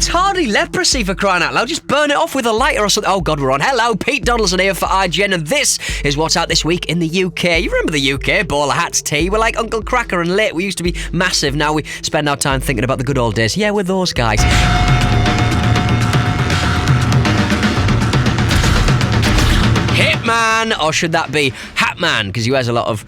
It's hardly leprosy for crying out loud. Just burn it off with a lighter or something. Oh, God, we're on. Hello, Pete Donaldson here for IGN, and this is what's out this week in the UK. You remember the UK? Bowler hats, tea. We're like Uncle Cracker and Lit. We used to be massive. Now we spend our time thinking about the good old days. Yeah, we're those guys. Hitman, or should that be Hatman? Because he wears a lot of...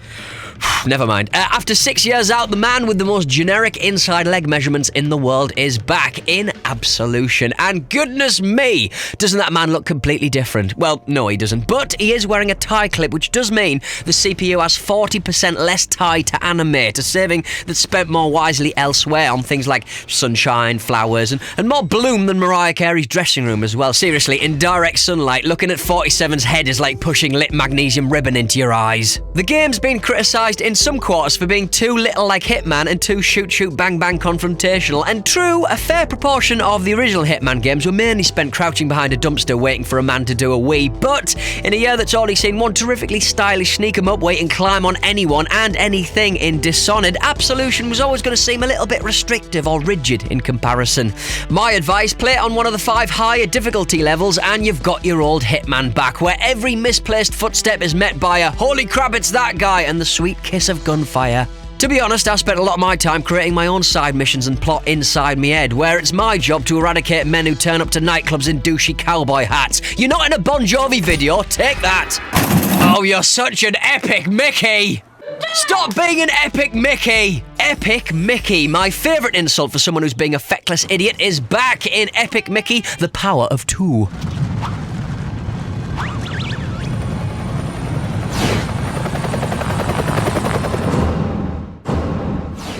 Never mind. After 6 years out, the man with the most generic inside leg measurements in the world is back in Absolution. And goodness me, doesn't that man look completely different? Well, no, he doesn't. But he is wearing a tie clip, which does mean the CPU has 40% less tie to animate, a saving that's spent more wisely elsewhere on things like sunshine, flowers, and more bloom than Mariah Carey's dressing room as well. Seriously, in direct sunlight, looking at 47's head is like pushing lit magnesium ribbon into your eyes. The game's been criticised in some quarters for being too little like Hitman and too shoot-shoot-bang-bang confrontational, and true, a fair proportion of the original Hitman games were mainly spent crouching behind a dumpster waiting for a man to do a wee, but in a year that's already seen one terrifically stylish sneak-em-up wait and climb on anyone and anything in Dishonored, Absolution was always going to seem a little bit restrictive or rigid in comparison. My advice, play it on one of the 5 higher difficulty levels and you've got your old Hitman back, where every misplaced footstep is met by a "holy crap, it's that guy" and the sweet kiss of gunfire. To be honest, I spent a lot of my time creating my own side missions and plot inside me head, where it's my job to eradicate men who turn up to nightclubs in douchey cowboy hats. You're not in a Bon Jovi video, take that! Oh, you're such an epic Mickey! Stop being an epic Mickey! Epic Mickey, my favourite insult for someone who's being a feckless idiot, is back in Epic Mickey, The Power of Two.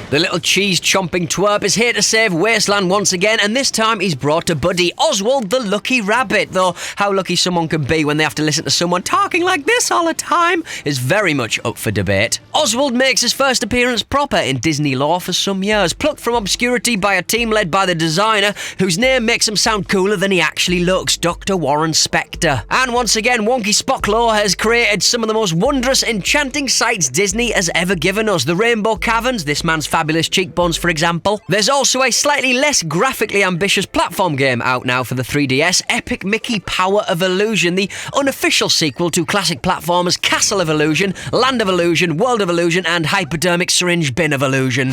The little cheese-chomping twerp is here to save Wasteland once again, and this time he's brought a buddy, Oswald the Lucky Rabbit, though how lucky someone can be when they have to listen to someone talking like this all the time is very much up for debate. Oswald makes his first appearance proper in Disney lore for some years, plucked from obscurity by a team led by the designer, whose name makes him sound cooler than he actually looks, Dr. Warren Spector. And once again, Wonky Spocklo has created some of the most wondrous, enchanting sights Disney has ever given us. The Rainbow Caverns, this man's fabulous cheekbones, for example. There's also a slightly less graphically ambitious platform game out now for the 3DS, Epic Mickey Power of Illusion, the unofficial sequel to classic platformers Castle of Illusion, Land of Illusion, World of Illusion, and Hypodermic Syringe Bin of Illusion.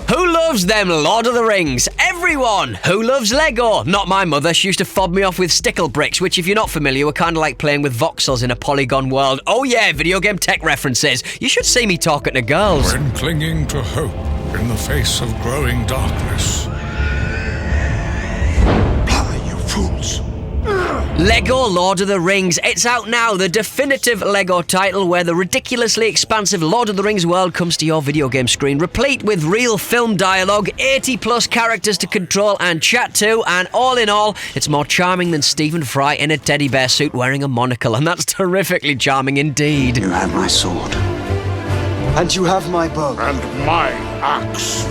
Who loves them Lord of the Rings? Everyone! Who loves Lego? Not my mother. She used to fob me off with stickle bricks, which, if you're not familiar, were kind of like playing with voxels in a polygon world. Oh yeah, video game tech references. You should see me talking to girls. When clinging to hope in the face of growing darkness. Fly, you fools! Lego Lord of the Rings. It's out now, the definitive Lego title where the ridiculously expansive Lord of the Rings world comes to your video game screen, replete with real film dialogue, 80 plus characters to control and chat to, and all in all, it's more charming than Stephen Fry in a teddy bear suit wearing a monocle, and that's terrifically charming indeed. You have my sword. And you have my bow. And my axe.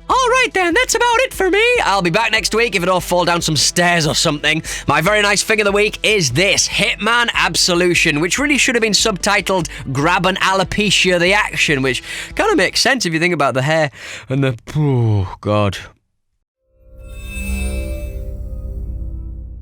Alright then, that's about it for me. I'll be back next week if I don't fall down some stairs or something. My very nice thing of the week is this, Hitman Absolution, which really should have been subtitled Grab an Alopecia the Action, which kind of makes sense if you think about the hair and the... oh, God.